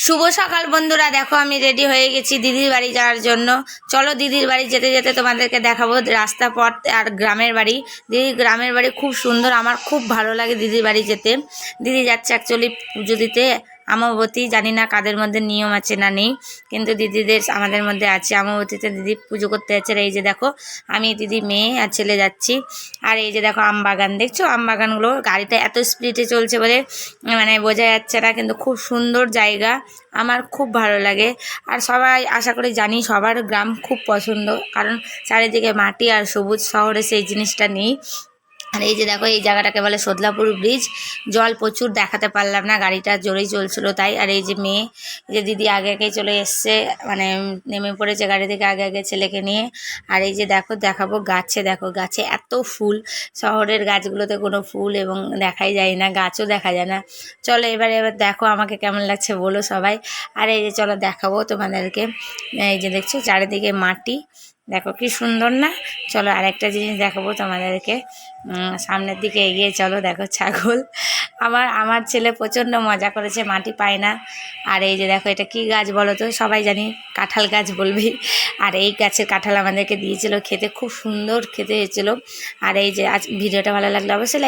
শুভ সকাল বন্ধুরা, দেখো আমি রেডি হয়ে গেছি দিদির বাড়ি যাওয়ার জন্য। চলো দিদির বাড়ি যেতে যেতে তোমাদেরকে দেখাবো রাস্তা পথ আর গ্রামের বাড়ি। দিদির গ্রামের বাড়ি খুব সুন্দর, আমার খুব ভালো লাগে দিদির বাড়ি যেতে। দিদি যাচ্ছে অ্যাকচুয়ালি পুজো দিতে আমাবতী, জানি না কাদের মধ্যে নিয়ম আছে না নেই, কিন্তু দিদিদের আমাদের মধ্যে আছে। আমাবতীতে দিদি পুজো করতে যাচ্ছে। আর এই যে দেখো আমি, দিদি, মেয়ে আর ছেলে যাচ্ছি। আর এই যে দেখো আম বাগান, দেখছো আম বাগানগুলো? গাড়িটা এত স্পিডে চলছে বলে মানে বোঝা যাচ্ছে না, কিন্তু খুব সুন্দর জায়গা, আমার খুব ভালো লাগে। আর সবাই আশা করি জানি সবার গ্রাম খুব পছন্দ, কারণ চারিদিকে মাটি আর সবুজ। শহরে সেই জিনিসটা নেই। আর এই যে দেখো এই জায়গাটাকে বলে সোদলাপুর ব্রিজ। জল প্রচুর দেখাতে পারলাম না, গাড়িটা জোরেই চলছিল তাই। আর এই যে মেয়ে, এই যে দিদি আগে আগেই চলে এসছে, মানে নেমে পড়েছে গাড়ি থেকে আগে আগে ছেলেকে নিয়ে। আর এই যে দেখো দেখাবো গাছে, দেখো গাছে এত ফুল। শহরের গাছগুলোতে কোনো ফুল এবং দেখাই যায় না, গাছও দেখা যায় না। চলো এবার দেখো আমাকে কেমন লাগছে বলো সবাই। আর এই যে চলো দেখাবো তোমাদেরকে, এই যে দেখছো চারিদিকে মাটি, দেখো কি সুন্দর না? চলো আরেকটা জিনিস দেখাবো তোমাদেরকে। সামনের দিকে এগিয়ে চলো, দেখো ছাগল। আমার ছেলে প্রচণ্ড মজা করেছে, মাটি পায় না। আর এই যে দেখো এটা কি গাছ বলো তো? সবাই জানি কাঁঠাল গাছ বলবি। আর এই গাছের কাঁঠাল আমাদেরকে দিয়েছিল খেতে, খুব সুন্দর খেতে হয়েছিল। আর এই যে আজ ভিডিওটা ভালো লাগলে অবশ্যই